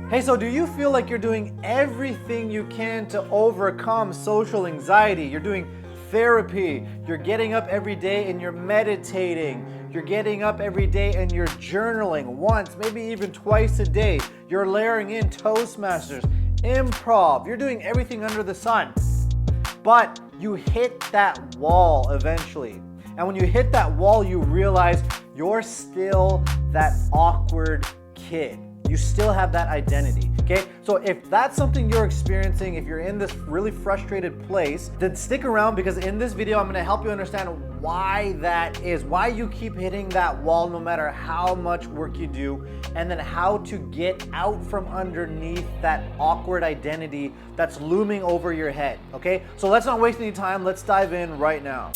Hey, so do you feel like you're doing everything you can to overcome social anxiety? You're doing therapy, you're getting up every day and you're meditating, you're getting up every day and you're journaling once, maybe even twice a day. You're layering in toastmasters, improv, you're doing everything under the sun. But you hit that wall eventually. And when you hit that wall, you realize you're still that awkward kid. You still have that identity, okay? So if that's something you're experiencing, if you're in this really frustrated place, then stick around, because in this video, I'm gonna help you understand why that is, why you keep hitting that wall no matter how much work you do, and then how to get out from underneath that awkward identity that's looming over your head, okay? So let's not waste any time, let's dive in right now.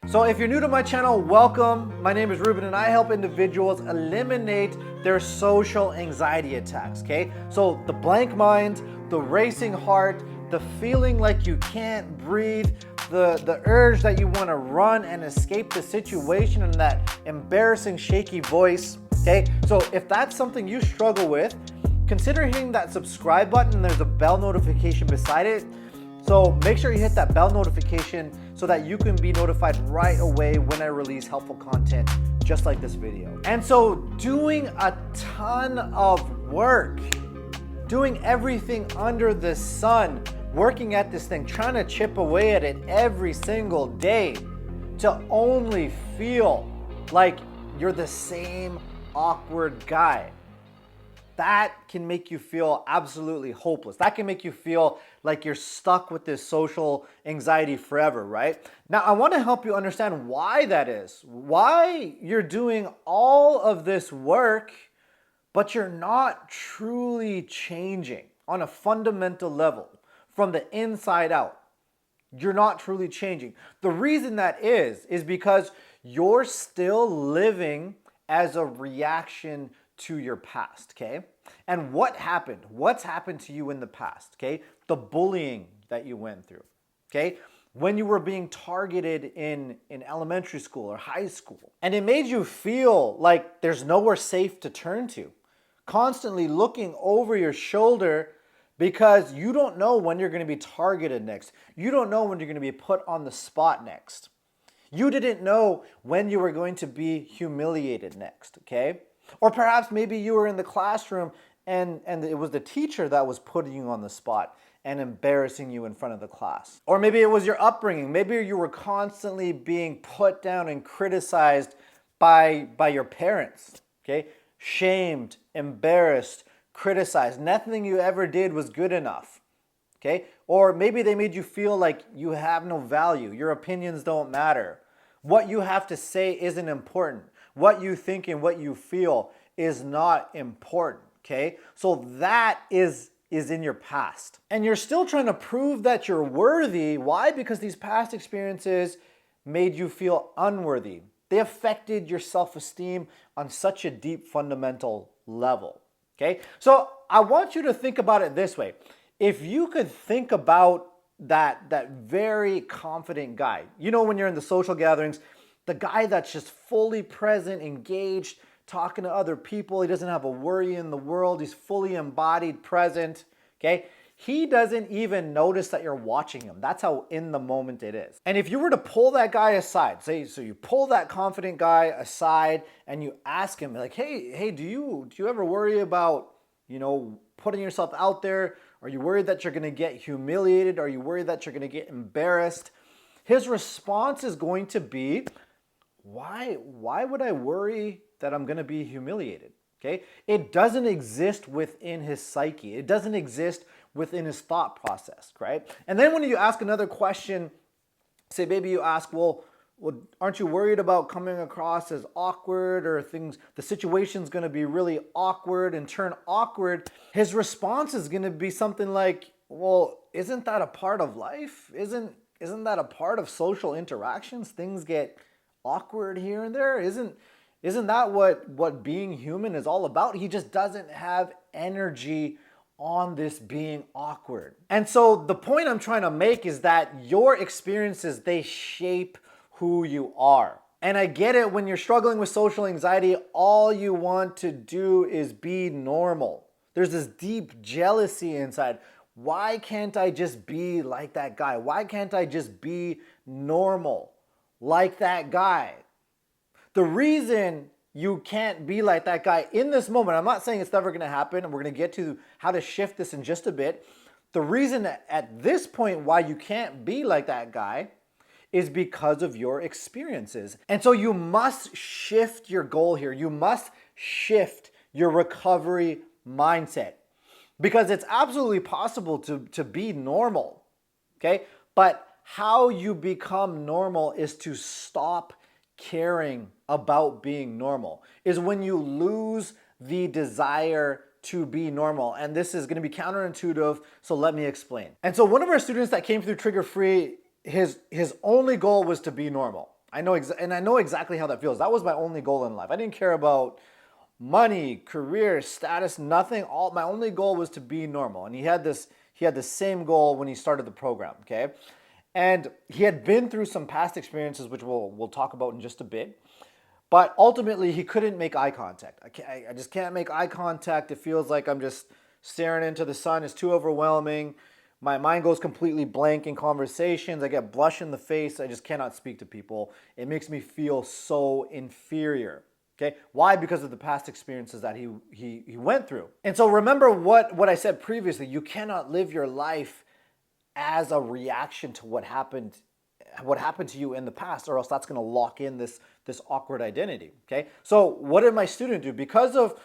So if you're new to my channel, welcome. My name is Rubin and I help individuals eliminate their social anxiety attacks, okay? So the blank mind, the racing heart, the feeling like you can't breathe, the urge that you want to run and escape the situation, and that embarrassing shaky voice, okay? So if that's something you struggle with, consider hitting that subscribe button. There's a bell notification beside it. So make sure you hit that bell notification so that you can be notified right away when I release helpful content just like this video. And so doing a ton of work, doing everything under the sun, working at this thing, trying to chip away at it every single day to only feel like you're the same awkward guy. That can make you feel absolutely hopeless. That can make you feel like you're stuck with this social anxiety forever, right? Now, I want to help you understand why that is. Why you're doing all of this work, but you're not truly changing on a fundamental level from the inside out. You're not truly changing. The reason that is because you're still living as a reaction to your past, okay? And what happened? What's happened to you in the past, okay? The bullying that you went through, okay? When you were being targeted in elementary school or high school, and it made you feel like there's nowhere safe to turn to. Constantly looking over your shoulder because you don't know when you're gonna be targeted next. You don't know when you're gonna be put on the spot next. You didn't know when you were going to be humiliated next, okay? Or perhaps maybe you were in the classroom and it was the teacher that was putting you on the spot and embarrassing you in front of the class. Or maybe it was your upbringing. Maybe you were constantly being put down and criticized by your parents, okay? Shamed, embarrassed, criticized. Nothing you ever did was good enough, okay? Or maybe they made you feel like you have no value. Your opinions don't matter. What you have to say isn't important. What you think and what you feel is not important, okay? So that is in your past. And you're still trying to prove that you're worthy. Why? Because these past experiences made you feel unworthy. They affected your self-esteem on such a deep fundamental level, okay? So I want you to think about it this way. If you could think about that very confident guy, you know, when you're in the social gatherings, the guy that's just fully present, engaged, talking to other people. He doesn't have a worry in the world. He's fully embodied, present, okay? He doesn't even notice that you're watching him. That's how in the moment it is. And if you were to pull that guy aside, so you pull that confident guy aside and you ask him like, hey, do you ever worry about, you know, putting yourself out there? Are you worried that you're gonna get humiliated? Are you worried that you're gonna get embarrassed? His response is going to be, why would I worry that I'm gonna be humiliated, okay? It doesn't exist within his psyche. It doesn't exist within his thought process, right? And then when you ask another question, say maybe you ask, well, aren't you worried about coming across as awkward, or the situation's gonna be really awkward and turn awkward? His response is gonna be something like, well, isn't that a part of life? Isn't that a part of social interactions? Things get awkward here and there. Isn't that what being human is all about? He just doesn't have energy on this being awkward. And so the point I'm trying to make is that your experiences, they shape who you are. And I get it, when you're struggling with social anxiety, all you want to do is be normal. There's this deep jealousy inside. Why can't I just be like that guy? Why can't I just be normal like that guy? The reason you can't be like that guy in this moment, I'm not saying it's never going to happen, and we're going to get to how to shift this in just a bit. The reason at this point why you can't be like that guy is because of your experiences. And so you must shift your goal here. You must shift your recovery mindset, because it's absolutely possible to be normal, okay? But how you become normal is to stop caring about being normal, is when you lose the desire to be normal. And this is going to be counterintuitive, so let me explain. And so one of our students that came through Trigger Free, his only goal was to be normal. I know exactly how that feels. That was my only goal in life. I didn't care about money, career, status, nothing. My only goal was to be normal. And he had the same goal when he started the program, okay? And he had been through some past experiences, which we'll talk about in just a bit. But ultimately, he couldn't make eye contact. I just can't make eye contact. It feels like I'm just staring into the sun. It's too overwhelming. My mind goes completely blank in conversations. I get blush in the face. I just cannot speak to people. It makes me feel so inferior. Okay? Why? Because of the past experiences that he went through. And so remember what I said previously. You cannot live your life as a reaction to what happened to you in the past, or else that's going to lock in this awkward identity. Okay? So what did my student do? Because of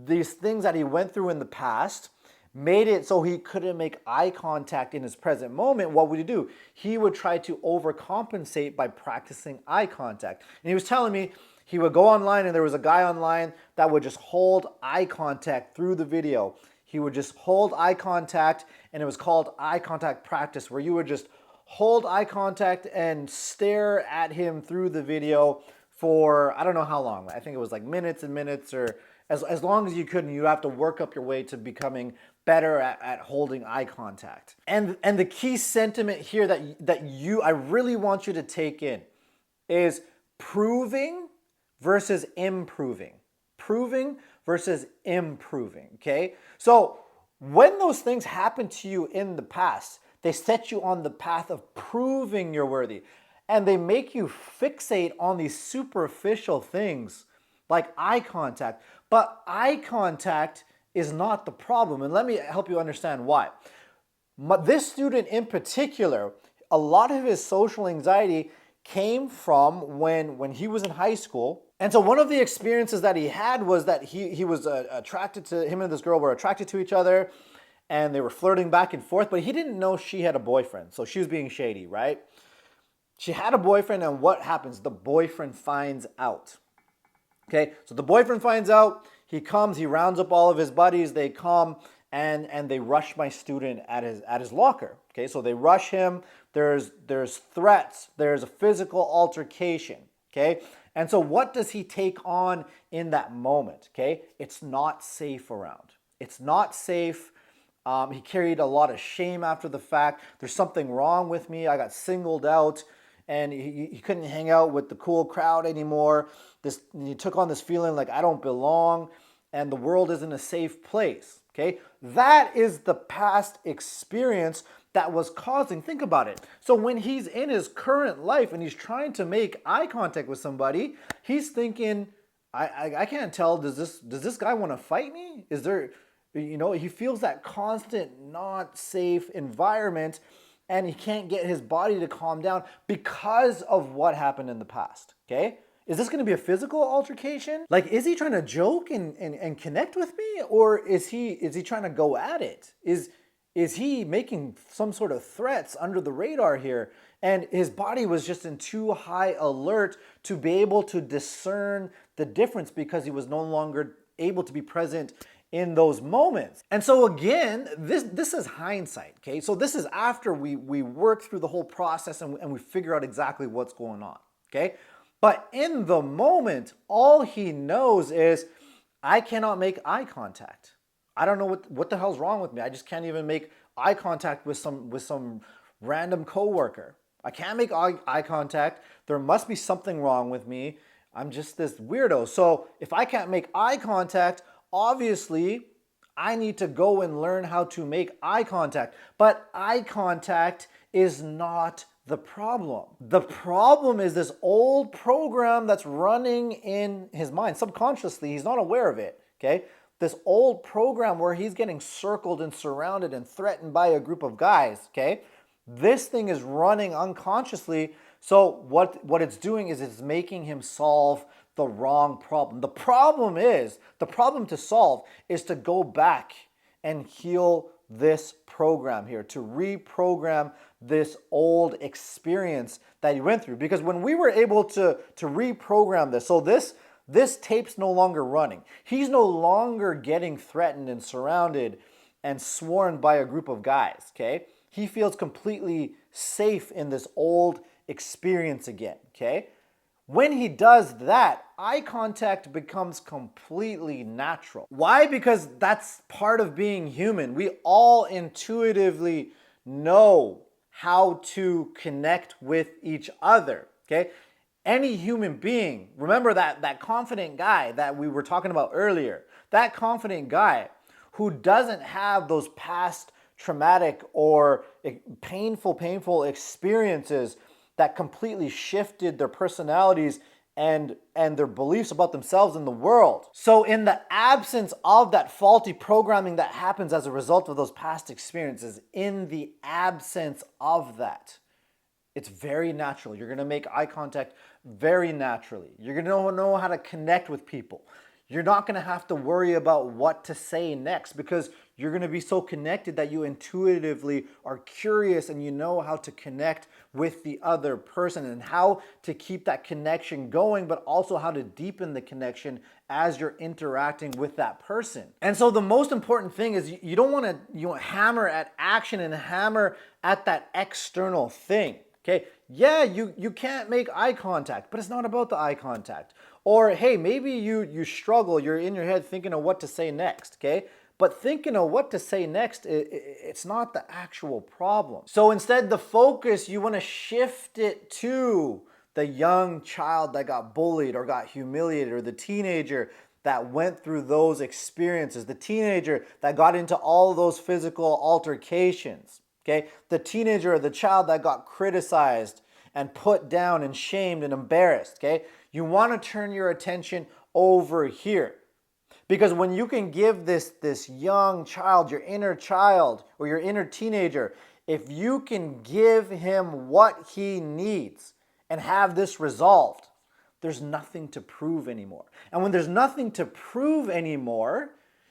these things that he went through in the past, made it so he couldn't make eye contact in his present moment, what would he do? He would try to overcompensate by practicing eye contact. And he was telling me he would go online, and there was a guy online that would just hold eye contact through the video. He would just hold eye contact, and it was called eye contact practice, where you would just hold eye contact and stare at him through the video for, I don't know how long. I think it was like minutes and minutes, or as long as you could, and you have to work up your way to becoming better at holding eye contact. And the key sentiment here that I really want you to take in is proving versus improving. Proving versus improving, okay? So when those things happen to you in the past, they set you on the path of proving you're worthy. And they make you fixate on these superficial things like eye contact. But eye contact is not the problem. And let me help you understand why. This student in particular, a lot of his social anxiety came from when he was in high school. And so one of the experiences that he had was that he was attracted to, him and this girl were attracted to each other, and they were flirting back and forth, but he didn't know she had a boyfriend. So she was being shady, right? She had a boyfriend, and what happens? The boyfriend finds out. Okay, so the boyfriend finds out, he comes, he rounds up all of his buddies, they come, and they rush my student at his locker. Okay, so they rush him, there's threats, there's a physical altercation, okay? And so what does he take on in that moment, okay? It's not safe around. It's not safe. He carried a lot of shame after the fact. There's something wrong with me. I got singled out, and he couldn't hang out with the cool crowd anymore. He took on this feeling like I don't belong, and the world isn't a safe place. Okay, that is the past experience that was causing. Think about it. So when he's in his current life and he's trying to make eye contact with somebody, he's thinking, I can't tell. Does this guy want to fight me? Is there, he feels that constant not safe environment, and he can't get his body to calm down because of what happened in the past. Okay. Is this going to be a physical altercation? Like, is he trying to joke and connect with me? Or is he trying to go at it? Is he making some sort of threats under the radar here? And his body was just in too high alert to be able to discern the difference, because he was no longer able to be present in those moments. And so again, this is hindsight, okay? So this is after we work through the whole process and we figure out exactly what's going on, okay? But in the moment, all he knows is, I cannot make eye contact. I don't know what the hell's wrong with me. I just can't even make eye contact with some random coworker. I can't make eye contact. There must be something wrong with me. I'm just this weirdo. So if I can't make eye contact, obviously I need to go and learn how to make eye contact. But eye contact is not the problem. The problem is this old program that's running in his mind subconsciously. He's not aware of it, okay? This old program where he's getting circled and surrounded and threatened by a group of guys, okay? This thing is running unconsciously. So what it's doing is it's making him solve the wrong problem. The problem to solve is to go back and heal this program here, to reprogram this old experience that you went through. Because when we were able to reprogram this, so this tape's no longer running. He's no longer getting threatened and surrounded and sworn by a group of guys, okay? He feels completely safe in this old experience again, okay? When he does that, eye contact becomes completely natural. Why? Because that's part of being human. We all intuitively know how to connect with each other, okay? Any human being, remember that confident guy that we were talking about earlier, that confident guy who doesn't have those past traumatic or painful experiences that completely shifted their personalities and their beliefs about themselves and the world. So in the absence of that faulty programming that happens as a result of those past experiences, in the absence of that, it's very natural. You're gonna make eye contact very naturally. You're gonna know how to connect with people. You're not gonna have to worry about what to say next because you're gonna be so connected that you intuitively are curious and you know how to connect with the other person and how to keep that connection going, but also how to deepen the connection as you're interacting with that person. And so the most important thing is you don't wanna hammer at action and hammer at that external thing. Okay, yeah, you can't make eye contact, but it's not about the eye contact. Or hey, maybe you struggle, you're in your head thinking of what to say next, okay? But thinking of what to say next, it's not the actual problem. So instead, the focus, you want to shift it to the young child that got bullied or got humiliated, or the teenager that went through those experiences, the teenager that got into all those physical altercations. Okay, the teenager or the child that got criticized and put down and shamed and embarrassed, okay? You want to turn your attention over here. Because when you can give this young child, your inner child or your inner teenager, if you can give him what he needs and have this resolved, there's nothing to prove anymore. And when there's nothing to prove anymore,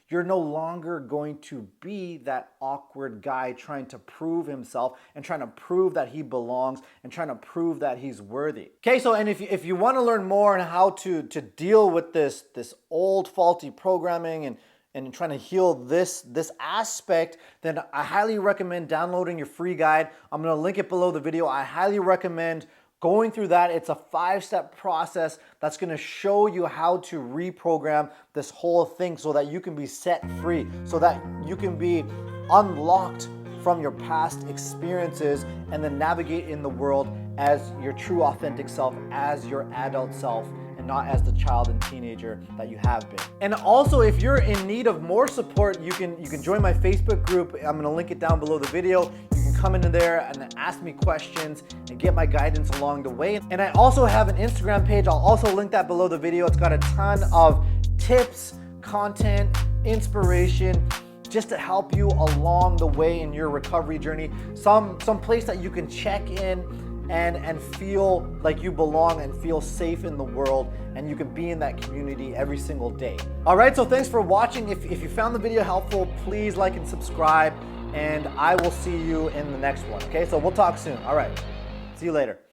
you're no longer going to be that awkward guy trying to prove himself and trying to prove that he belongs and trying to prove that he's worthy. Okay, so and if you want to learn more on how to deal with this old faulty programming and trying to heal this aspect, then I highly recommend downloading your free guide. I'm going to link it below the video. I highly recommend going through that. It's a 5-step process that's gonna show you how to reprogram this whole thing so that you can be set free, so that you can be unlocked from your past experiences and then navigate in the world as your true authentic self, as your adult self, and not as the child and teenager that you have been. And also, if you're in need of more support, you can join my Facebook group. I'm gonna link it down below the video. You can come into there and ask me questions and get my guidance along the way. And I also have an Instagram page. I'll also link that below the video. It's got a ton of tips, content, inspiration, just to help you along the way in your recovery journey. Some place that you can check in and feel like you belong and feel safe in the world, and you can be in that community every single day. All right, so thanks for watching. If you found the video helpful, please like and subscribe, and I will see you in the next one. Okay, so we'll talk soon. All right, see you later.